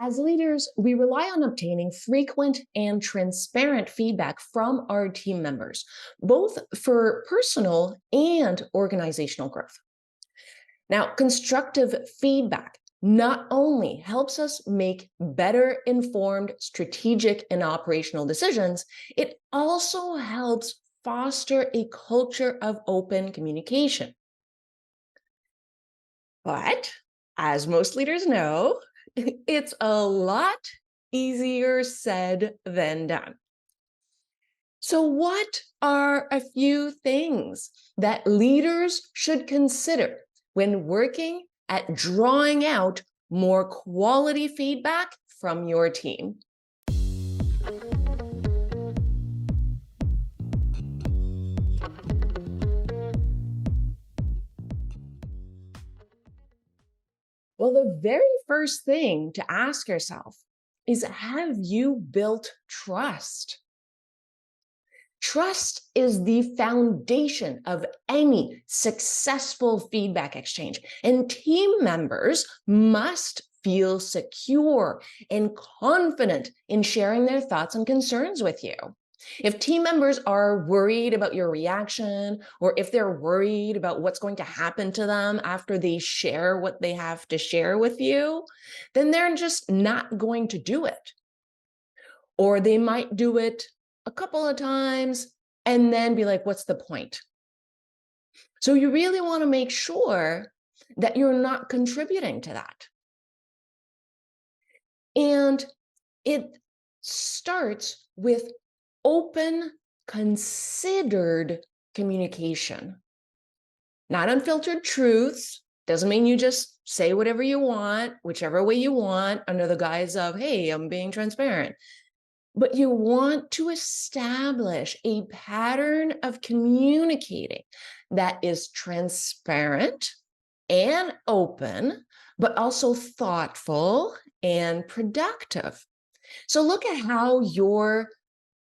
As leaders, we rely on obtaining frequent and transparent feedback from our team members, both for personal and organizational growth. Now, constructive feedback not only helps us make better informed strategic and operational decisions, it also helps foster a culture of open communication. But as most leaders know, it's a lot easier said than done. So, what are a few things that leaders should consider when working at drawing out more quality feedback from your team? Well, the very first thing to ask yourself is, have you built trust? Trust is the foundation of any successful feedback exchange, and team members must feel secure and confident in sharing their thoughts and concerns with you. If team members are worried about your reaction, or if they're worried about what's going to happen to them after they share what they have to share with you, then they're just not going to do it. Or they might do it a couple of times and then be like, what's the point? So you really want to make sure that you're not contributing to that. And it starts with open, considered communication, not unfiltered truths. Doesn't mean you just say whatever you want, whichever way you want, under the guise of, hey, I'm being transparent. But you want to establish a pattern of communicating that is transparent and open, but also thoughtful and productive. So look at how you're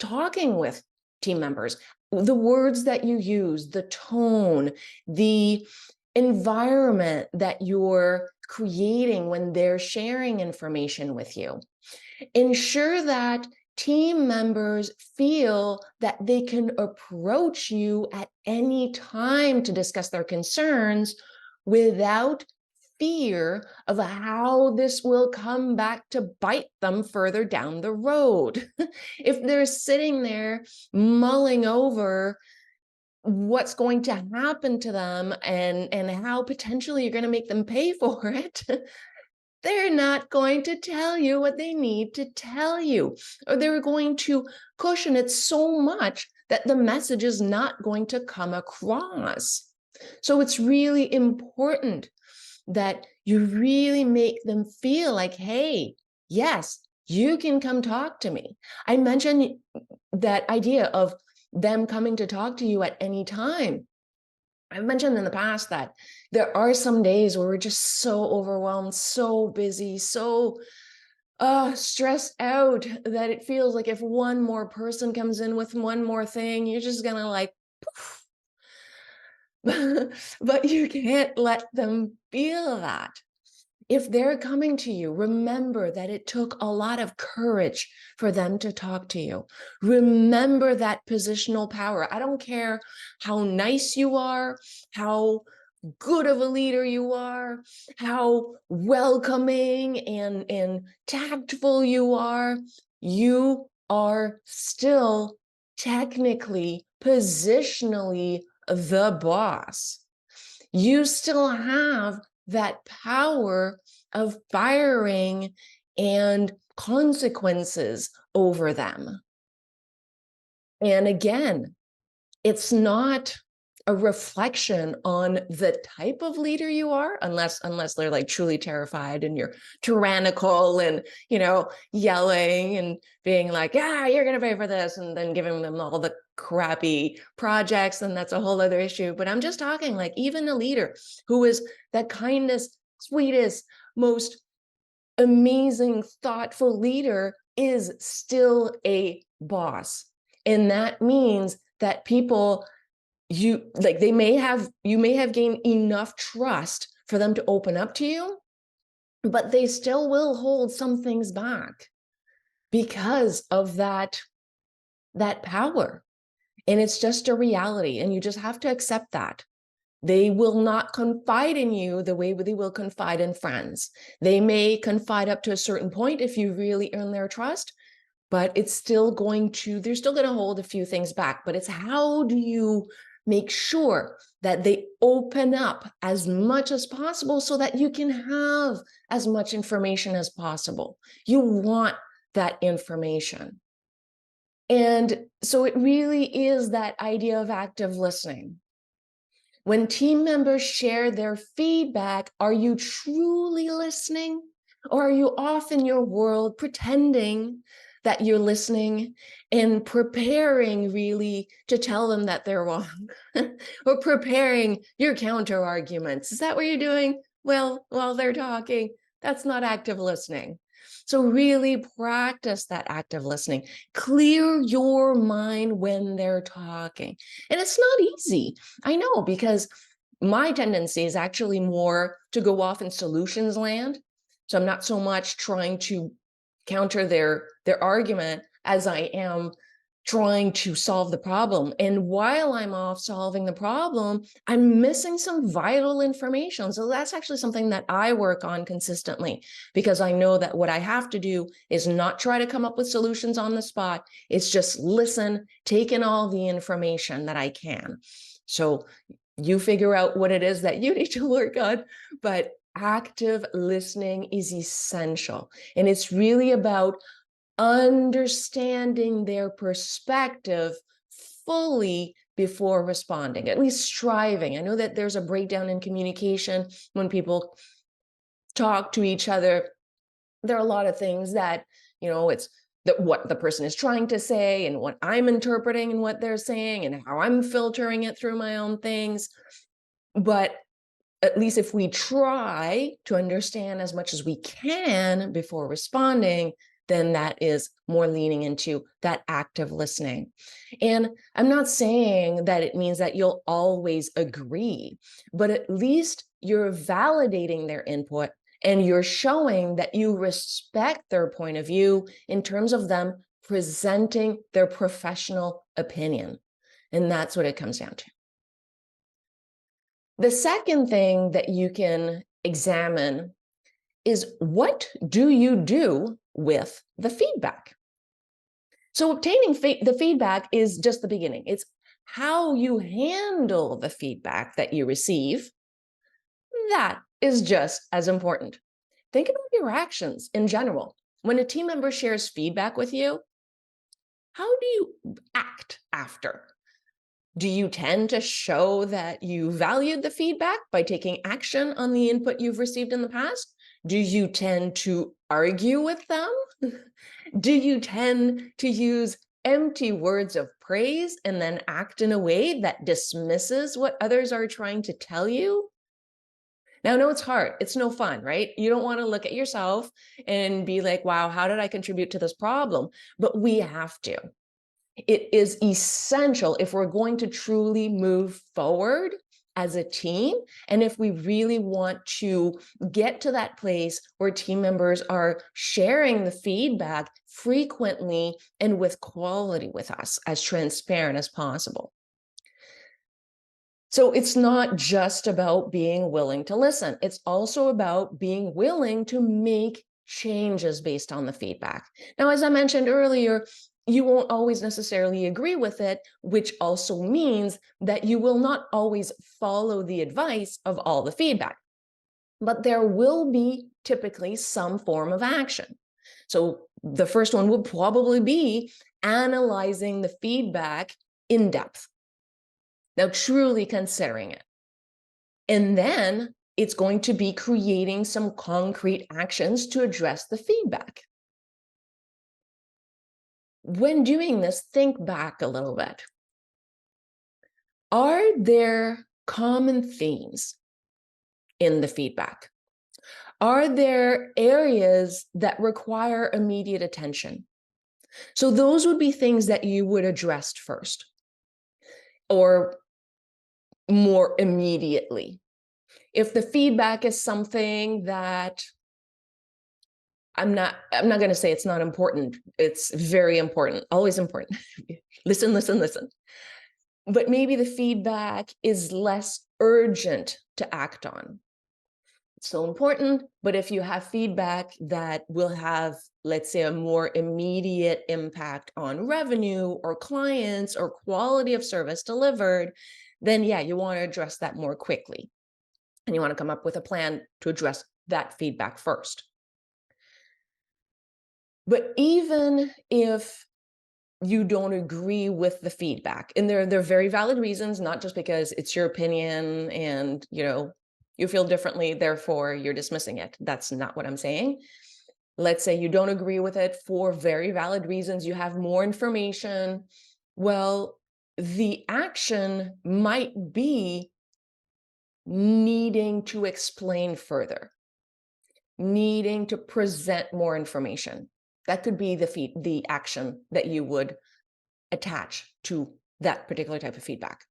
talking with team members, the words that you use, the tone, the environment that you're creating when they're sharing information with you. Ensure that team members feel that they can approach you at any time to discuss their concerns without fear of how this will come back to bite them further down the road. If they're sitting there mulling over what's going to happen to them and how potentially you're going to make them pay for it, they're not going to tell you what they need to tell you, or they're going to cushion it so much that the message is not going to come across. So it's really important that you really make them feel like, hey, yes, you can come talk to me. I mentioned that idea of them coming to talk to you at any time. I've mentioned in the past that there are some days where we're just so overwhelmed, so busy, so stressed out that it feels like if one more person comes in with one more thing, you're just gonna like poof. But you can't let them feel that. If they're coming to you, remember that it took a lot of courage for them to talk to you. Remember that positional power. I don't care how nice you are, how good of a leader you are, how welcoming and tactful you are still technically, positionally the boss. You still have that power of firing and consequences over them. And again, it's not a reflection on the type of leader you are, unless they're like truly terrified and you're tyrannical and, yelling and being like, yeah, you're going to pay for this, and then giving them all the crappy projects. And that's a whole other issue. But I'm just talking like even a leader who is that kindest, sweetest, most amazing, thoughtful leader is still a boss. And that means that people you may have gained enough trust for them to open up to you, but they still will hold some things back because of that power. And it's just a reality, and you just have to accept that. They will not confide in you the way they will confide in friends. They may confide up to a certain point if you really earn their trust, but they're still going to hold a few things back. But it's how do you make sure that they open up as much as possible so that you can have as much information as possible. You want that information. And so it really is that idea of active listening. When team members share their feedback, are you truly listening? Or are you off in your world pretending that you're listening and preparing really to tell them that they're wrong? Or preparing your counter arguments? Is that what you're doing? Well, while they're talking, that's not active listening. So really practice that active listening. Clear your mind when they're talking. And it's not easy. I know, because my tendency is actually more to go off in solutions land. So I'm not so much trying to counter their argument as I am trying to solve the problem. And while I'm off solving the problem, I'm missing some vital information. So that's actually something that I work on consistently, because I know that what I have to do is not try to come up with solutions on the spot. It's just listen, take in all the information that I can. So you figure out what it is that you need to work on, but active listening is essential. And it's really about understanding their perspective fully before responding, at least striving. I know that there's a breakdown in communication when people talk to each other. There are a lot of things that, it's what the person is trying to say and what I'm interpreting and what they're saying and how I'm filtering it through my own things. But at least if we try to understand as much as we can before responding, then that is more leaning into that active listening. And I'm not saying that it means that you'll always agree, but at least you're validating their input and you're showing that you respect their point of view in terms of them presenting their professional opinion. And that's what it comes down to. The second thing that you can examine is, what do you do with the feedback? So obtaining the feedback is just the beginning. It's how you handle the feedback that you receive. That is just as important. Think about your actions in general. When a team member shares feedback with you, how do you act after? Do you tend to show that you valued the feedback by taking action on the input you've received in the past? Do you tend to argue with them? Do you tend to use empty words of praise and then act in a way that dismisses what others are trying to tell you? Now, I know it's hard. It's no fun, right? You don't want to look at yourself and be like, wow, how did I contribute to this problem? But we have to. It is essential if we're going to truly move forward as a team, and if we really want to get to that place where team members are sharing the feedback frequently and with quality with us, as transparent as possible. So it's not just about being willing to listen. It's also about being willing to make changes based on the feedback. Now, as I mentioned earlier, you won't always necessarily agree with it, which also means that you will not always follow the advice of all the feedback. But there will be typically some form of action. So the first one will probably be analyzing the feedback in depth. Now, truly considering it. And then it's going to be creating some concrete actions to address the feedback. When doing this, think back a little bit. Are there common themes in the feedback? Are there areas that require immediate attention? So those would be things that you would address first or more immediately. If the feedback is something that I'm not going to say it's not important. It's very important, always important. Listen, listen, listen. But maybe the feedback is less urgent to act on. It's still important, but if you have feedback that will have, let's say, a more immediate impact on revenue or clients or quality of service delivered, then yeah, you want to address that more quickly. And you want to come up with a plan to address that feedback first. But even if you don't agree with the feedback, and there are very valid reasons, not just because it's your opinion and you feel differently, therefore you're dismissing it. That's not what I'm saying. Let's say you don't agree with it for very valid reasons, you have more information. Well, the action might be needing to explain further, needing to present more information. That could be the action that you would attach to that particular type of feedback.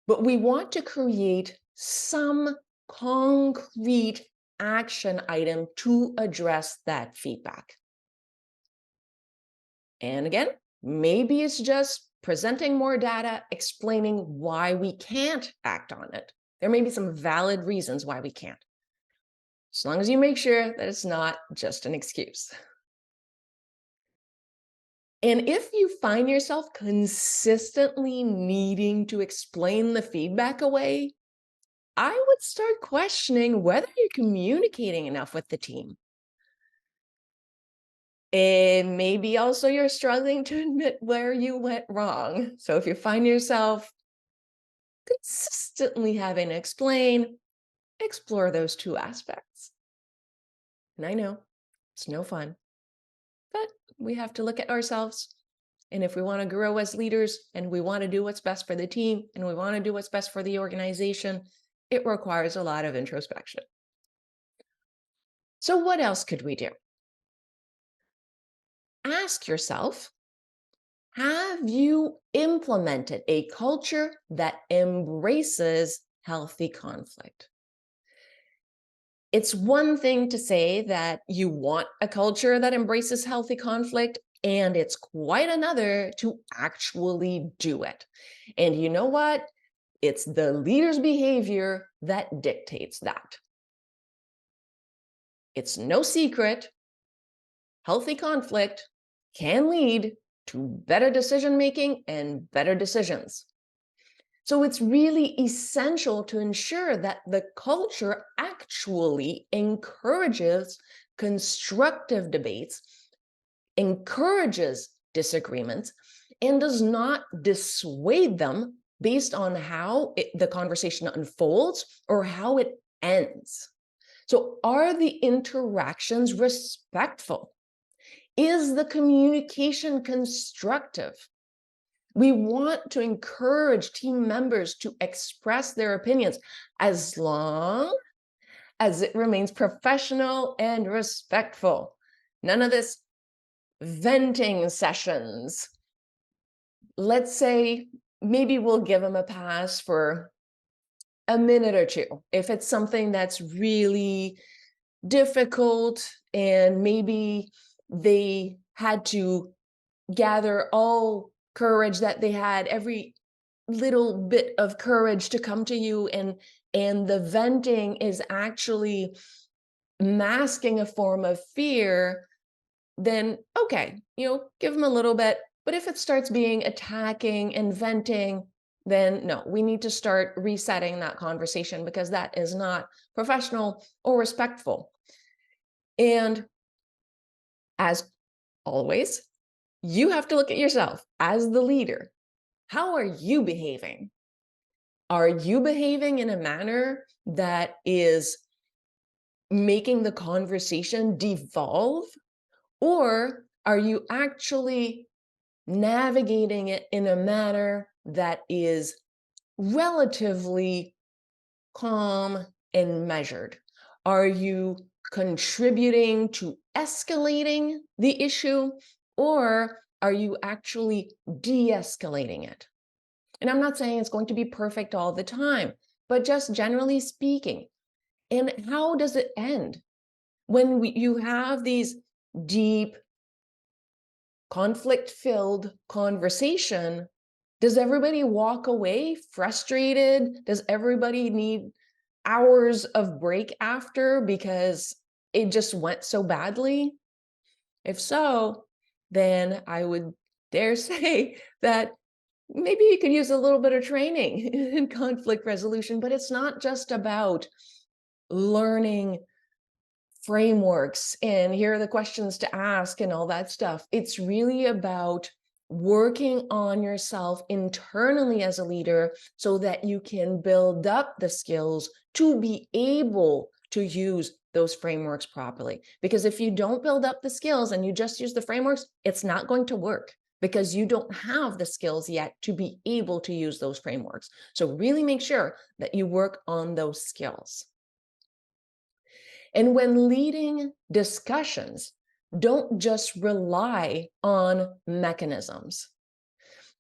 But we want to create some concrete action item to address that feedback. And again, maybe it's just presenting more data, explaining why we can't act on it. There may be some valid reasons why we can't, as long as you make sure that it's not just an excuse. And if you find yourself consistently needing to explain the feedback away, I would start questioning whether you're communicating enough with the team. And maybe also you're struggling to admit where you went wrong. So if you find yourself consistently having to explain, explore those two aspects. And I know it's no fun, but we have to look at ourselves. And if we want to grow as leaders and we want to do what's best for the team and we want to do what's best for the organization, it requires a lot of introspection. So what else could we do? Ask yourself, have you implemented a culture that embraces healthy conflict? It's one thing to say that you want a culture that embraces healthy conflict, and it's quite another to actually do it. And you know what? It's the leader's behavior that dictates that. It's no secret, healthy conflict can lead to better decision-making and better decisions. So it's really essential to ensure that the culture actually encourages constructive debates, encourages disagreements, and does not dissuade them based on how the conversation unfolds or how it ends. So are the interactions respectful? Is the communication constructive? We want to encourage team members to express their opinions as long as it remains professional and respectful. None of this venting sessions. Let's say maybe we'll give them a pass for a minute or two. If it's something that's really difficult and maybe they had to gather all courage that they had, every little bit of courage to come to you, and the venting is actually masking a form of fear, then okay, give them a little bit. But if it starts being attacking and venting, then no, we need to start resetting that conversation, because that is not professional or respectful. And as always, you have to look at yourself as the leader. How are you behaving? Are you behaving in a manner that is making the conversation devolve? Or are you actually navigating it in a manner that is relatively calm and measured? Are you contributing to escalating the issue, or are you actually de-escalating it? And I'm not saying it's going to be perfect all the time, but just generally speaking. And how does it end? When you have these deep, conflict-filled conversation, does everybody walk away frustrated? Does everybody need hours of break after because it just went so badly? If so, then I would dare say that maybe you could use a little bit of training in conflict resolution, but it's not just about learning frameworks and here are the questions to ask and all that stuff. It's really about working on yourself internally as a leader so that you can build up the skills to be able to use those frameworks properly. Because if you don't build up the skills and you just use the frameworks, it's not going to work because you don't have the skills yet to be able to use those frameworks. So really make sure that you work on those skills. And when leading discussions, don't just rely on mechanisms.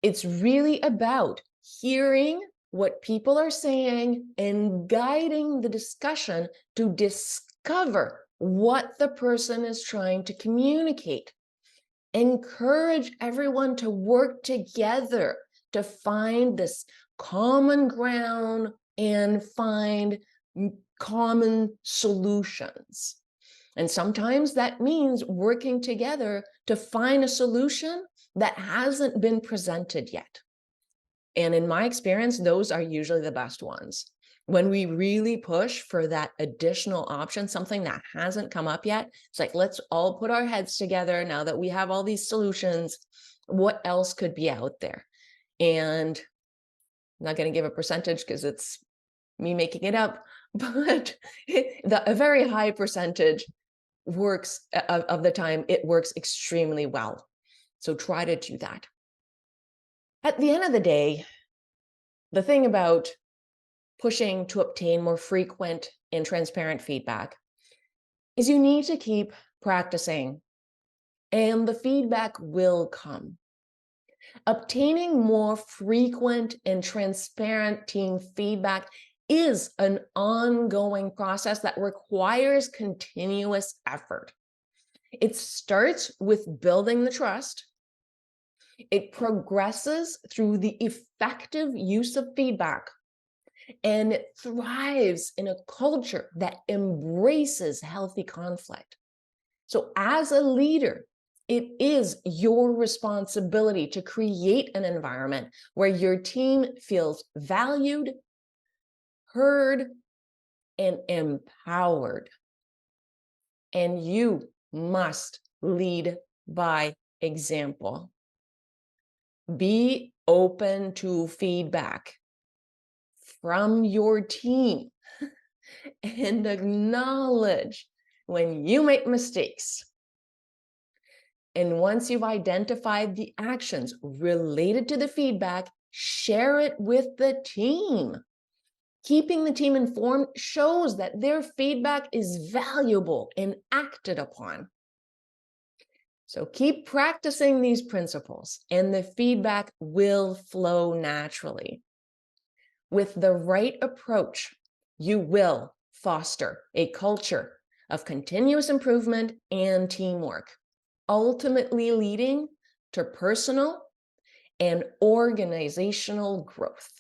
It's really about hearing what people are saying and guiding the discussion to discover what the person is trying to communicate. Encourage everyone to work together to find this common ground and find common solutions. And sometimes that means working together to find a solution that hasn't been presented yet. And in my experience, those are usually the best ones. When we really push for that additional option, something that hasn't come up yet, it's like, let's all put our heads together now that we have all these solutions. What else could be out there? And I'm not going to give a percentage because it's me making it up, but a very high percentage works of the time, it works extremely well. So try to do that. At the end of the day, the thing about pushing to obtain more frequent and transparent feedback is you need to keep practicing, and the feedback will come. Obtaining more frequent and transparent team feedback is an ongoing process that requires continuous effort. It starts with building the trust. It progresses through the effective use of feedback, and it thrives in a culture that embraces healthy conflict. So as a leader, it is your responsibility to create an environment where your team feels valued, heard, and empowered. And you must lead by example. Be open to feedback from your team and acknowledge when you make mistakes. And once you've identified the actions related to the feedback, share it with the team. Keeping the team informed shows that their feedback is valuable and acted upon. So keep practicing these principles, and the feedback will flow naturally. With the right approach, you will foster a culture of continuous improvement and teamwork, ultimately leading to personal and organizational growth.